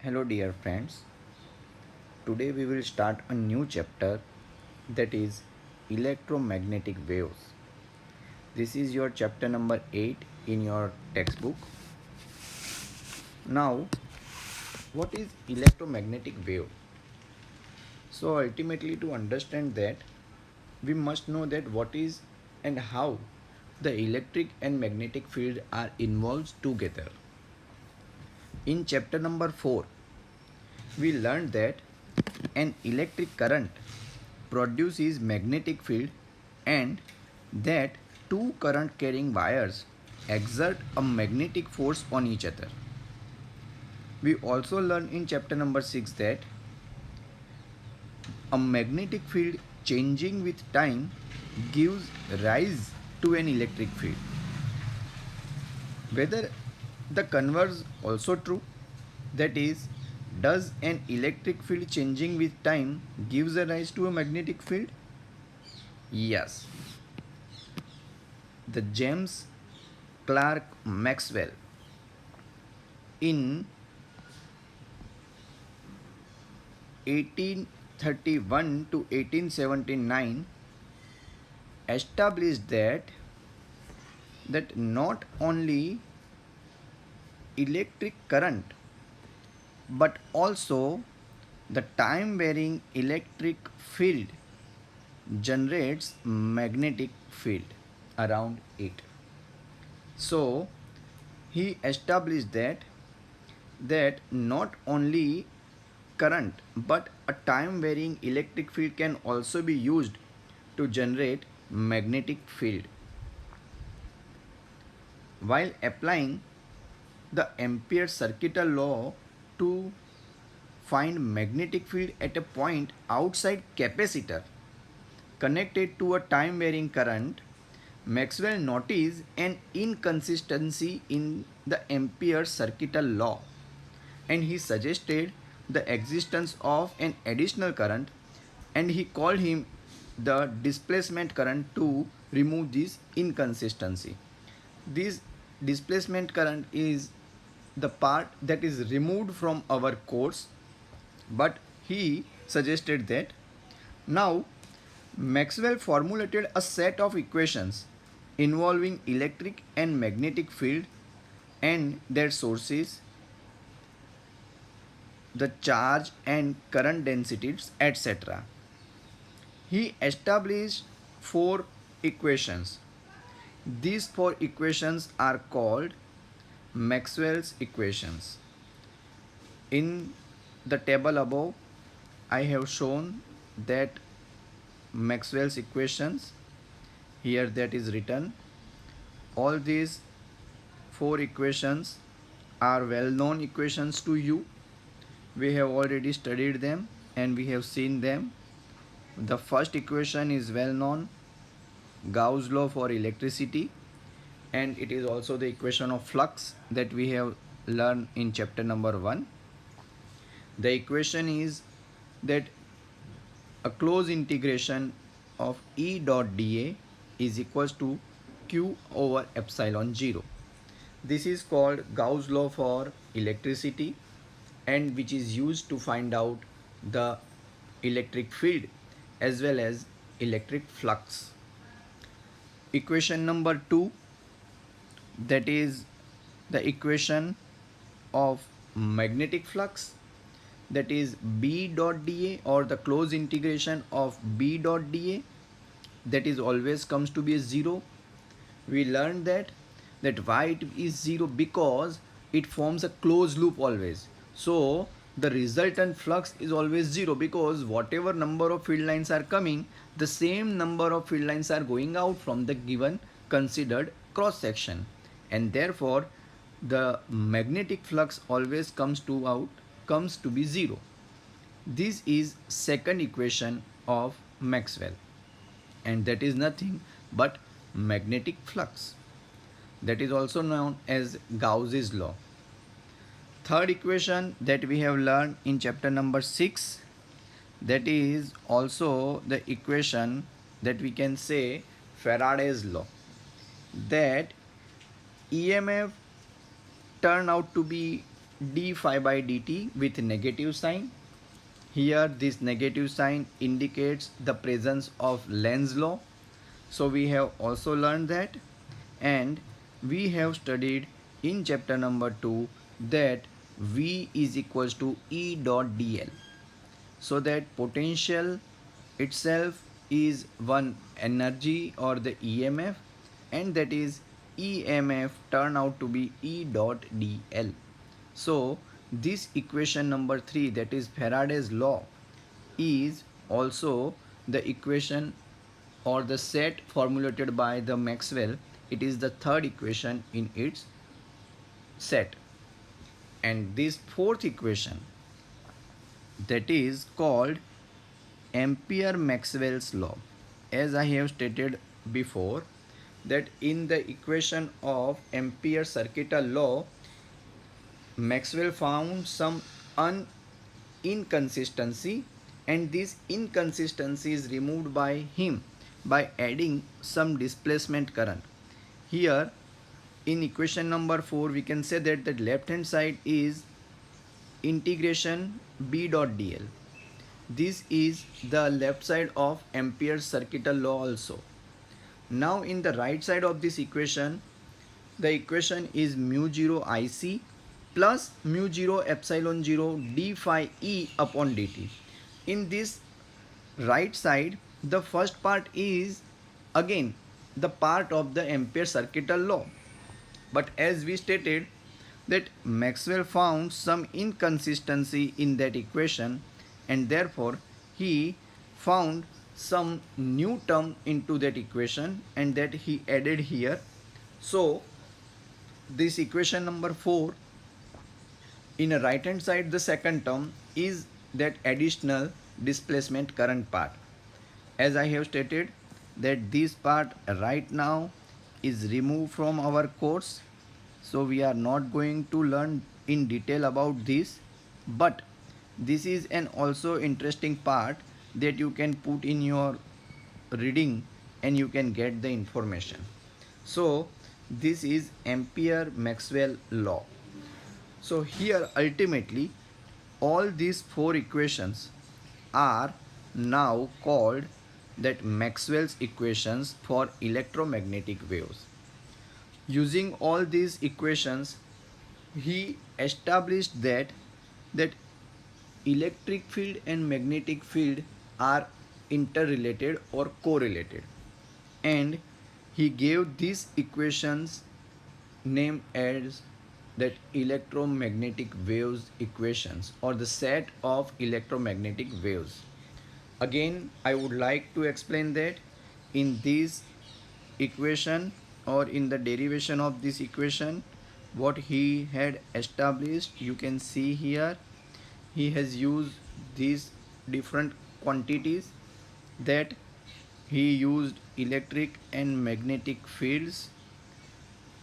Hello, dear friends. Today we will start a new chapter that is electromagnetic waves. This is your chapter number 8 in your textbook. Now, what is electromagnetic wave? So, ultimately, to understand that, we must know that what is and how the electric and magnetic field are involved together. In chapter number 4, we learned that an electric current produces magnetic field and that two current carrying wires exert a magnetic force on each other. We also learned in chapter number 6 that a magnetic field changing with time gives rise to an electric field. Whether the converse also true, that is, does an electric field changing with time gives a rise to a magnetic field? Yes. The James Clerk Maxwell in 1831 to 1879 established that not only electric current but also the time varying electric field generates magnetic field around it. So he established that not only current but a time varying electric field can also be used to generate magnetic field. While applying the Ampere circuital law to find magnetic field at a point outside capacitor connected to a time varying current, Maxwell noticed an inconsistency in the Ampere circuital law and he suggested the existence of an additional current and he called him the displacement current to remove this inconsistency. This displacement current is the part that is removed from our course, but he suggested that now Maxwell formulated a set of equations involving electric and magnetic field and their sources, the charge and current densities, etc. He established four equations. These four equations are called Maxwell's equations. In the table above, I have shown that Maxwell's equations. Here that is written. All these four equations are well known equations to you. We have already studied them and we have seen them. The first equation is well known, Gauss law for electricity, and it is also the equation of flux that we have learned in chapter number 1. The equation is that a closed integration of E dot dA is equals to Q over epsilon 0. This is called Gauss law for electricity and which is used to find out the electric field as well as electric flux. Equation number 2, that is the equation of magnetic flux, that is B dot dA or the closed integration of B dot dA, that is always comes to be a 0. We learned that why it is 0, because it forms a closed loop always. So the resultant flux is always 0 because whatever number of field lines are coming, the same number of field lines are going out from the given considered cross section, and therefore the magnetic flux always comes to be 0. This is second equation of Maxwell, and that is nothing but magnetic flux. That is also known as Gauss's law. Third equation that we have learned in chapter number 6, that is also the equation that we can say Faraday's law, that EMF turn out to be d phi by dt with negative sign. Here this negative sign indicates the presence of Lenz's law. So we have also learned that, and we have studied in chapter number 2 that V is equals to E dot dl. So that potential itself is one energy or the EMF, and that is EMF turn out to be E dot dl. So this equation number 3, that is Faraday's law, is also the equation or the set formulated by the Maxwell. It is the third equation in its set. And this fourth equation, that is called Ampere-Maxwell's law. As I have stated before, that in the equation of Ampere-Circuital law, Maxwell found some inconsistency, and this inconsistency is removed by him by adding some displacement current. Here in equation number 4 we can say that the left hand side is integration b dot dl. This is the left side of Ampere's circuital law also. Now in the right side of this equation, the equation is mu 0 IC plus mu 0 epsilon 0 d phi E upon dt. In this right side, the first part is again the part of the Ampere circuital law. But as we stated that Maxwell found some inconsistency in that equation, and therefore he found some new term into that equation, and that he added here. So this equation number 4, in a right hand side the second term is that additional displacement current part. As I have stated that this part right now is removed from our course, so we are not going to learn in detail about this, but this is an also interesting part that you can put in your reading and you can get the information. So this is Ampere-Maxwell law. So here ultimately all these 4 equations are now called that Maxwell's equations for electromagnetic waves. Using all these equations, he established that electric field and magnetic field are interrelated or correlated, and he gave these equations name as that electromagnetic waves equations, or the set of electromagnetic waves. Again, I would like to explain that in this equation or in the derivation of this equation, what he had established, you can see here he has used these different quantities, that he used electric and magnetic fields,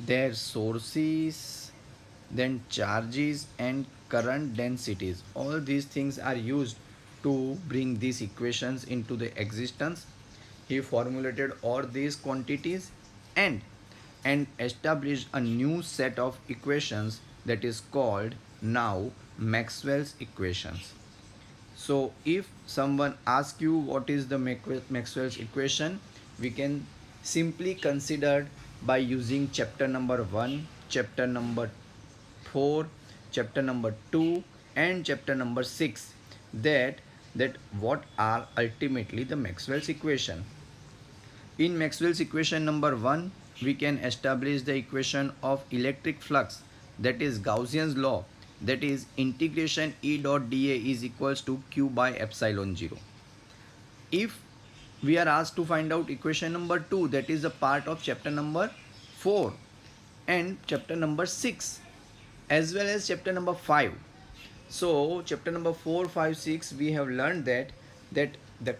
their sources, then charges and current densities. All these things are used to bring these equations into the existence. He formulated all these quantities and established a new set of equations that is called now Maxwell's equations. So if someone asks you what is the Maxwell's equation, we can simply consider by using chapter number 1, chapter number 4, chapter number 2 and chapter number 6, that what are ultimately the Maxwell's equation. In Maxwell's equation number 1, we can establish the equation of electric flux, that is Gaussian's law, that is integration E dot dA is equals to Q by epsilon 0. If we are asked to find out equation number 2, that is a part of chapter number 4 and chapter number 6 as well as chapter number 5. So chapter number 4, 5, 6 we have learned that the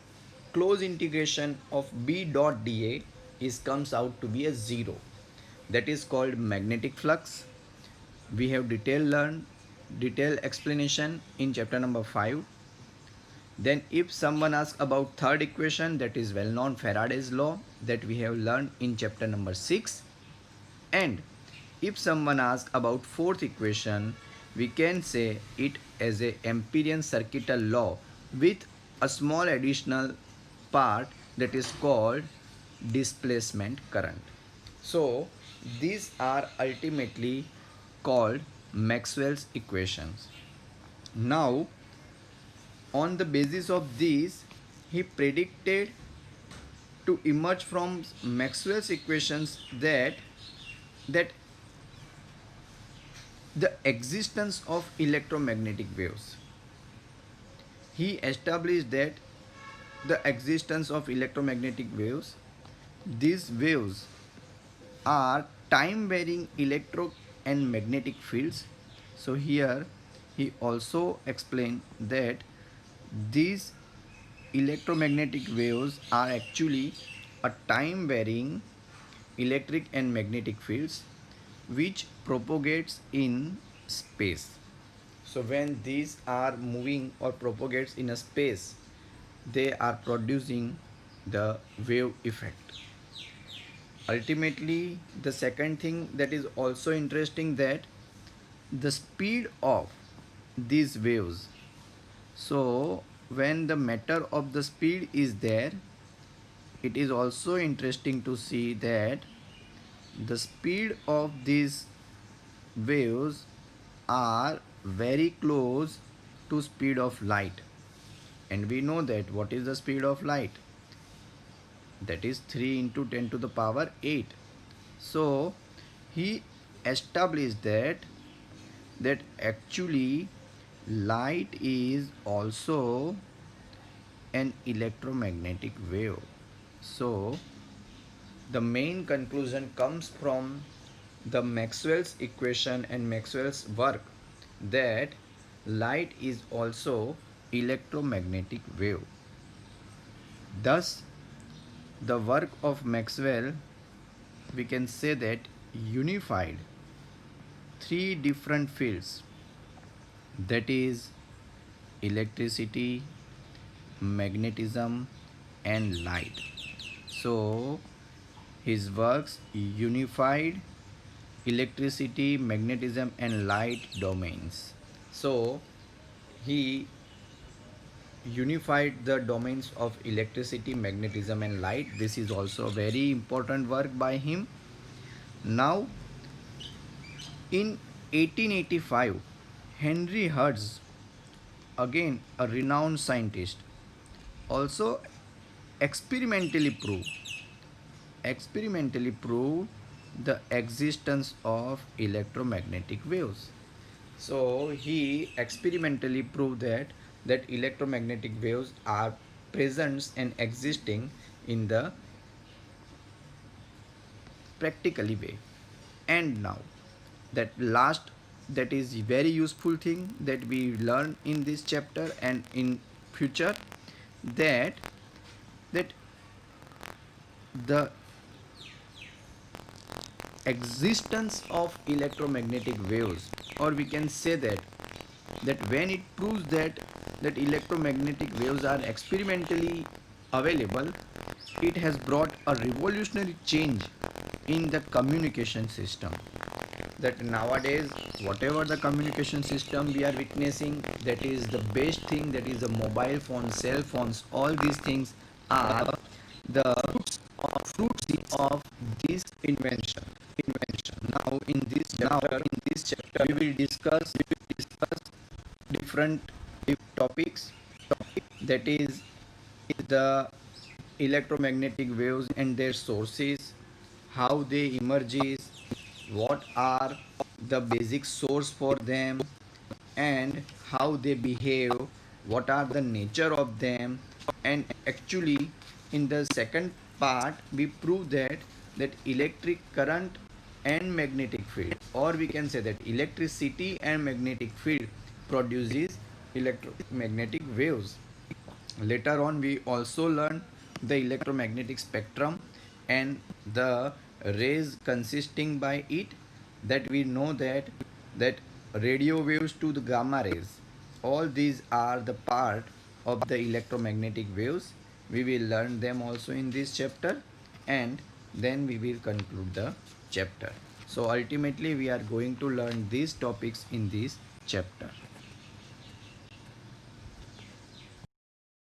close integration of B dot dA is comes out to be a 0. That is called magnetic flux. We have detailed explanation in chapter number 5. Then if someone asks about third equation, that is well known Faraday's law, that we have learned in chapter number 6. And if someone asks about fourth equation, we can say it as a Amperian circuital law with a small additional part that is called displacement current. So these are ultimately called Maxwell's equations. Now, on the basis of these, he predicted to emerge from Maxwell's equations that the existence of electromagnetic waves. He established that the existence of electromagnetic waves, these waves are time varying electro and magnetic fields. So here he also explained that these electromagnetic waves are actually a time varying electric and magnetic fields which propagates in space. So when these are moving or propagates in a space, they are producing the wave effect. Ultimately, the second thing that is also interesting, that the speed of these waves. So when the matter of the speed is there, it is also interesting to see that the speed of these waves are very close to speed of light, and we know that what is the speed of light, that is 3 into 10 to the power 8. So he established that actually light is also an electromagnetic wave. So the main conclusion comes from the Maxwell's equation and Maxwell's work, that light is also electromagnetic wave. Thus the work of Maxwell, we can say that, unified three different fields, that is electricity, magnetism and light. So his works unified electricity, magnetism and light domains. So he unified the domains of electricity, magnetism and light. This is also a very important work by him. Now in 1885, Henry Hertz, again a renowned scientist, also experimentally proved the existence of electromagnetic waves. So he experimentally proved that electromagnetic waves are present and existing in the practically way. And now that last, that is very useful thing that we learn in this chapter and in future, that that the existence of electromagnetic waves, or we can say that when it proves that electromagnetic waves are experimentally available, it has brought a revolutionary change in the communication system. That nowadays whatever the communication system we are witnessing, that is the best thing, that is the mobile phones, cell phones, all these things are the fruits of this invention. Now in this chapter we will discuss different topics, that is the electromagnetic waves and their sources, how they emerges, what are the basic source for them, and how they behave, what are the nature of them. And actually in the second part we prove that electric current and magnetic field, or we can say that electricity and magnetic field produces electromagnetic waves. Later on we also learn the electromagnetic spectrum and the rays consisting by it, that we know that radio waves to the gamma rays, all these are the part of the electromagnetic waves. We will learn them also in this chapter, and then we will conclude the chapter. So ultimately we are going to learn these topics in this chapter.